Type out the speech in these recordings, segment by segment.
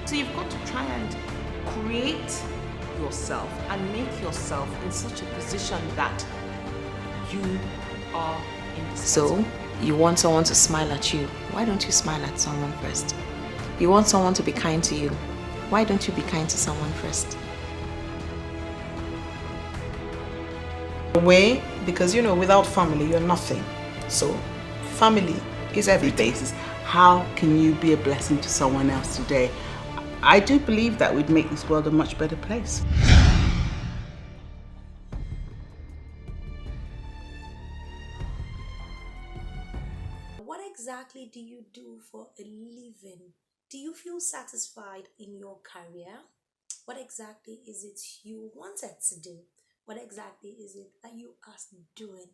So you've got to try and create yourself and make yourself in such a position that you are indispensable. So you want someone to smile at you. Why don't you smile at someone first? You want someone to be kind to you. Why don't you be kind to someone first? Way, because without family you're nothing. So family is every basis. How can you be a blessing to someone else today? I do believe that we'd make this world a much better place. What exactly do you do for a living? Do you feel satisfied in your career? What exactly is it you wanted to do? What exactly is it that you are doing?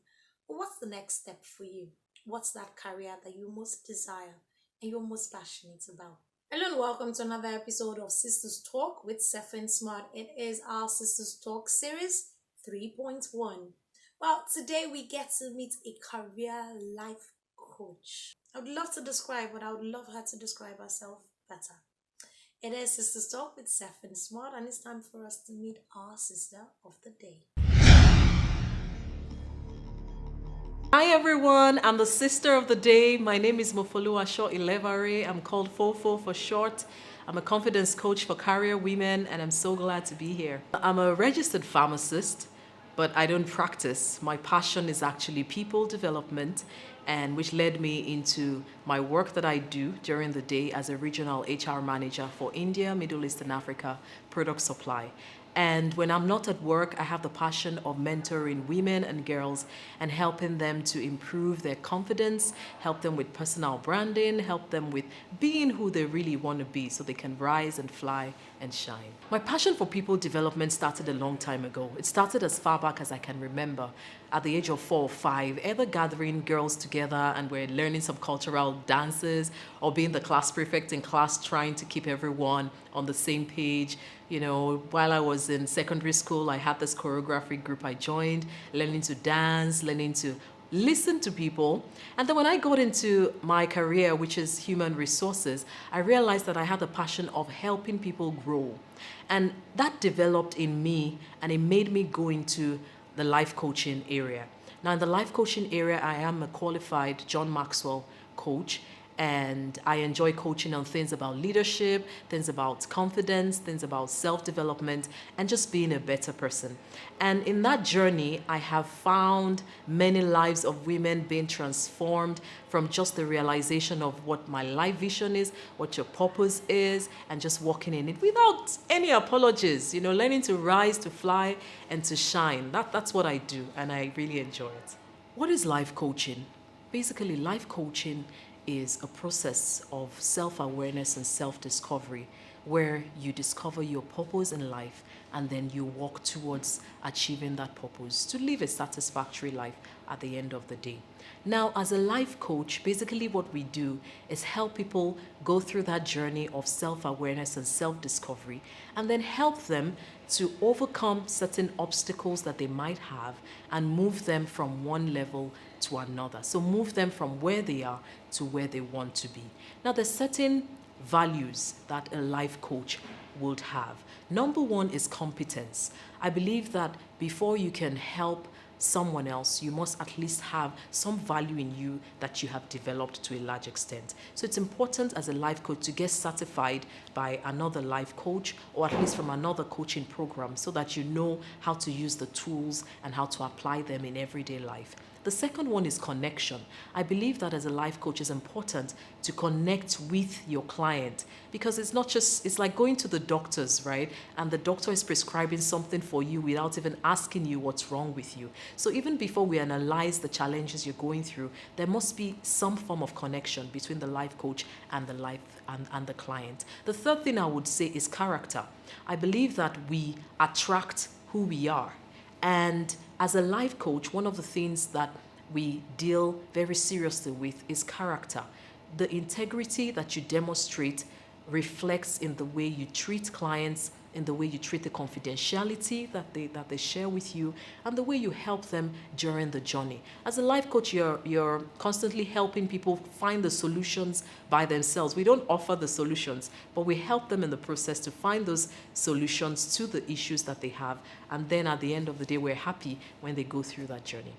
What's the next step for you? What's that career that you most desire and you're most passionate about? Hello and welcome to another episode of Sisters Talk with Sefen Smart. It is our SistasTalk Series 3.1. Well, today we get to meet a career life coach. I would love to describe, but I would love her to describe herself better. It is Sisters Talk with Sefen Smart, and it's time for us to meet our sister of the day. Hi everyone, I'm the sister of the day. My name is Mofoluwaso Ilevbare. I'm called Fofo for short. I'm a confidence coach for career women, and I'm so glad to be here. I'm a registered pharmacist, but I don't practice. My passion is actually people development, and which led me into my work that I do during the day as a regional HR manager for India, Middle East and Africa product supply. And when I'm not at work, I have the passion of mentoring women and girls and helping them to improve their confidence, help them with personal branding, help them with being who they really want to be so they can rise and fly and shine. My passion for people development started a long time ago. It started as far back as I can remember. At the age of 4 or 5, either gathering girls together and we're learning some cultural dances, or being the class prefect in class trying to keep everyone on the same page. While I was in secondary school, I had this choreography group I joined, learning to dance, learning to listen to people. And then when I got into my career, which is human resources, I realized that I had a passion of helping people grow. And that developed in me, and it made me go into the life coaching area. Now, in the life coaching area, I am a qualified John Maxwell coach, and I enjoy coaching on things about leadership, things about confidence, things about self-development, and just being a better person. And in that journey, I have found many lives of women being transformed from just the realization of what my life vision is, what your purpose is, and just walking in it without any apologies, learning to rise, to fly, and to shine. That's what I do, and I really enjoy it. What is life coaching? Basically, life coaching is a process of self-awareness and self-discovery where you discover your purpose in life and then you walk towards achieving that purpose to live a satisfactory life at the end of the day. Now, as a life coach, basically what we do is help people go through that journey of self-awareness and self-discovery and then help them to overcome certain obstacles that they might have and move them from one level to another. So move them from where they are to where they want to be. Now, there's certain values that a life coach would have. Number one is competence. I believe that before you can help someone else, you must at least have some value in you that you have developed to a large extent. So it's important as a life coach to get certified by another life coach or at least from another coaching program so that you know how to use the tools and how to apply them in everyday life. The second one is connection. I believe that as a life coach, it's important to connect with your client because it's like going to the doctors, right? And the doctor is prescribing something for you without even asking you what's wrong with you. So even before we analyze the challenges you're going through, there must be some form of connection between the life coach and the client. The third thing I would say is character. I believe that we attract who we are. And as a life coach, one of the things that we deal very seriously with is character. The integrity that you demonstrate reflects in the way you treat clients, in the way you treat the confidentiality that they share with you, and the way you help them during the journey. As a life coach, you're constantly helping people find the solutions by themselves. We don't offer the solutions, but we help them in the process to find those solutions to the issues that they have. And then at the end of the day, we're happy when they go through that journey.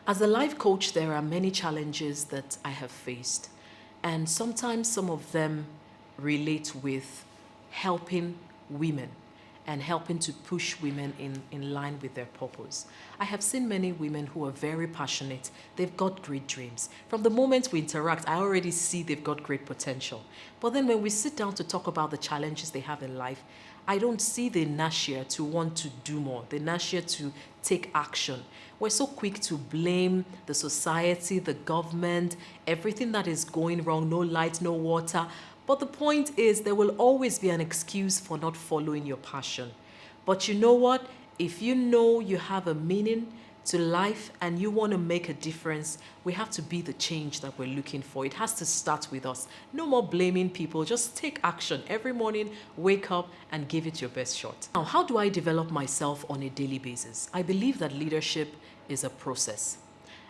As a life coach, there are many challenges that I have faced. And sometimes some of them relate with helping women and helping to push women in line with their purpose. I have seen many women who are very passionate. They've got great dreams. From the moment we interact, I already see they've got great potential. But then when we sit down to talk about the challenges they have in life, I don't see the inertia to want to do more, the inertia to take action. We're so quick to blame the society, the government, everything that is going wrong, no light, no water. But the point is, there will always be an excuse for not following your passion. But you know what? If you know you have a meaning to life and you want to make a difference, we have to be the change that we're looking for. It has to start with us. No more blaming people. Just take action. Every morning, wake up and give it your best shot. Now, how do I develop myself on a daily basis? I believe that leadership is a process.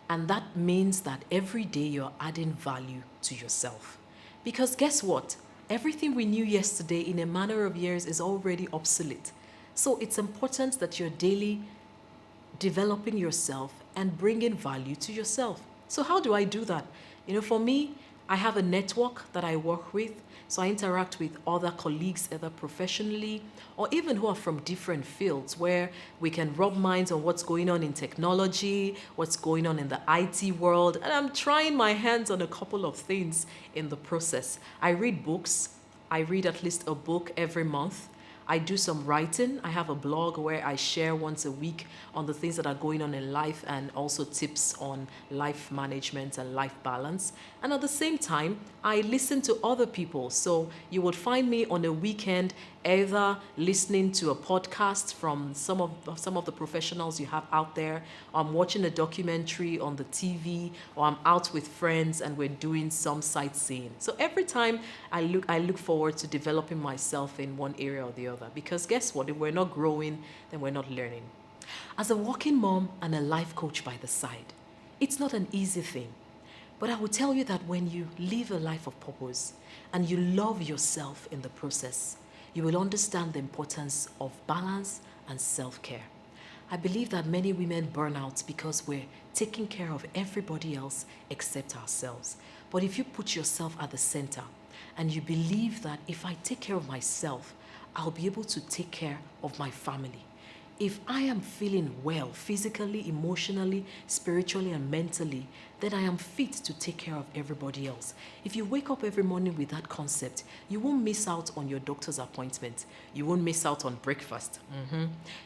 And that means that every day you're adding value to yourself. Because guess what? Everything we knew yesterday in a manner of years is already obsolete. So it's important that you're daily developing yourself and bringing value to yourself. So how do I do that? For me, I have a network that I work with. So I interact with other colleagues, either professionally or even who are from different fields, where we can rub minds on what's going on in technology, what's going on in the IT world. And I'm trying my hands on a couple of things in the process. I read books. I read at least a book every month. I do some writing. I have a blog where I share once a week on the things that are going on in life and also tips on life management and life balance. And at the same time, I listen to other people. So you would find me on a weekend either listening to a podcast from some of the professionals you have out there, or I'm watching a documentary on the TV, or I'm out with friends and we're doing some sightseeing. So every time I look forward to developing myself in one area or the other, because guess what? If we're not growing, then we're not learning. As a working mom and a life coach by the side, it's not an easy thing. But I will tell you that when you live a life of purpose and you love yourself in the process, you will understand the importance of balance and self-care. I believe that many women burn out because we're taking care of everybody else except ourselves. But if you put yourself at the center and you believe that if I take care of myself, I'll be able to take care of my family. If I am feeling well, physically, emotionally, spiritually, and mentally, then I am fit to take care of everybody else. If you wake up every morning with that concept, you won't miss out on your doctor's appointment. You won't miss out on breakfast.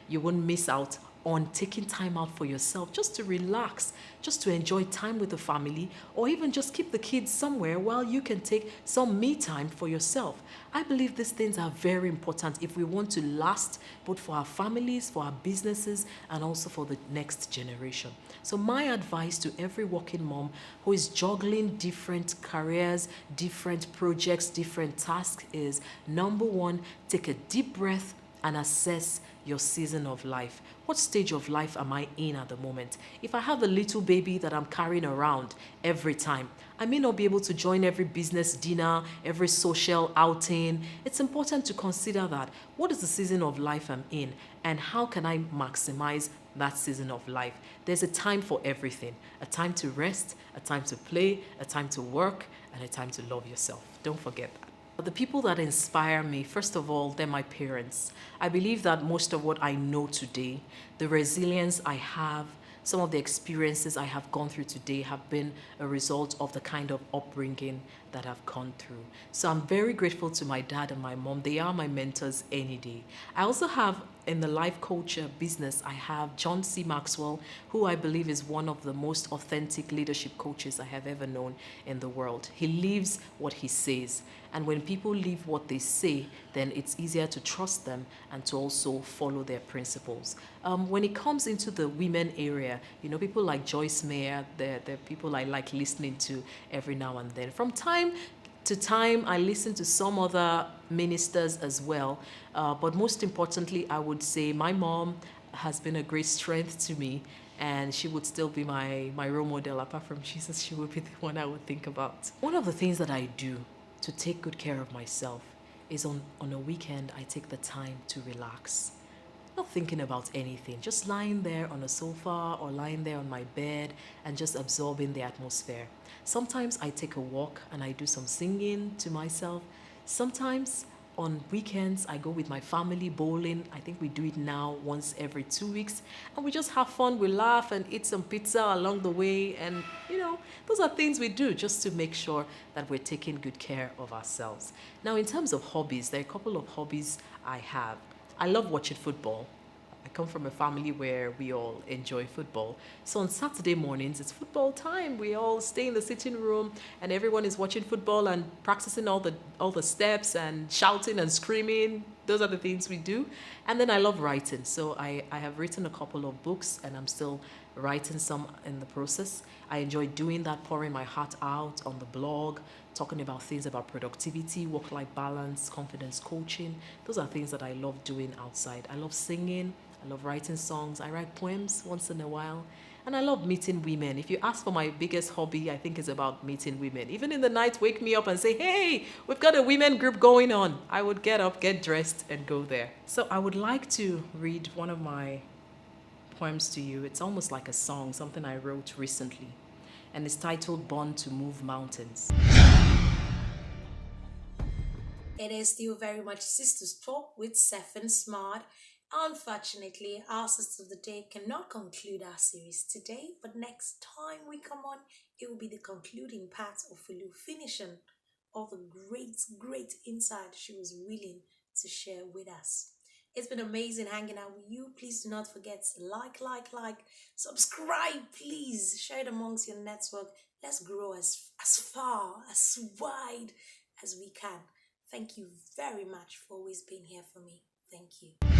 You won't miss out on taking time out for yourself, just to relax, just to enjoy time with the family, or even just keep the kids somewhere while you can take some me time for yourself. I believe these things are very important if we want to last, both for our families, for our businesses, and also for the next generation. So my advice to every working mom who is juggling different careers, different projects, different tasks is, number one, take a deep breath and assess your season of life. What stage of life am I in at the moment? If I have a little baby that I'm carrying around every time, I may not be able to join every business dinner, every social outing. It's important to consider that. What is the season of life I'm in, and how can I maximize that season of life? There's a time for everything. A time to rest, a time to play, a time to work, and a time to love yourself. Don't forget that. The people that inspire me, first of all, they're my parents. I believe that most of what I know today, the resilience I have, some of the experiences I have gone through today have been a result of the kind of upbringing that I've gone through. So I'm very grateful to my dad and my mom. They are my mentors any day. I also have, in the life coach business, I have John C. Maxwell, who I believe is one of the most authentic leadership coaches I have ever known in the world. He lives what he says. And when people live what they say, then it's easier to trust them and to also follow their principles. When it comes into the women area, people like Joyce Meyer, they're people I like listening to every now and then. From time to time, I listen to some other ministers as well. But most importantly, I would say my mom has been a great strength to me, and she would still be my role model. Apart from Jesus, she would be the one I would think about. One of the things that I do to take good care of myself is on a weekend, I take the time to relax. Not thinking about anything, just lying there on a sofa or lying there on my bed and just absorbing the atmosphere. Sometimes I take a walk and I do some singing to myself. Sometimes on weekends I go with my family bowling. I think we do it now once every 2 weeks, and we just have fun. We laugh and eat some pizza along the way, and those are things we do just to make sure that we're taking good care of ourselves. Now, in terms of hobbies, there are a couple of hobbies I have. I love watching football. I come from a family where we all enjoy football. So on Saturday mornings, it's football time. We all stay in the sitting room and everyone is watching football and practicing all the steps and shouting and screaming. Those are the things we do. And then I love writing. So I have written a couple of books and I'm still writing some in the process. I enjoy doing that, pouring my heart out on the blog, talking about things about productivity, work-life balance, confidence coaching. Those are things that I love doing outside. I love singing. I love writing songs. I write poems once in a while. And I love meeting women. If you ask for my biggest hobby, I think it's about meeting women. Even in the night, wake me up and say, hey, we've got a women group going on. I would get up, get dressed, and go there. So I would like to read one of my poems to you. It's almost like a song, something I wrote recently. And it's titled Born to Move Mountains. It is still very much Sisters Talk with Seth and Smart. Unfortunately, our Sister of the Day cannot conclude our series today, but next time we come on, it will be the concluding part of Fulu finishing all the great insight she was willing to share with us. It's been amazing hanging out with you. Please do not forget to like, subscribe, please. Share it amongst your network. Let's grow as far, as wide as we can. Thank you very much for always being here for me. Thank you.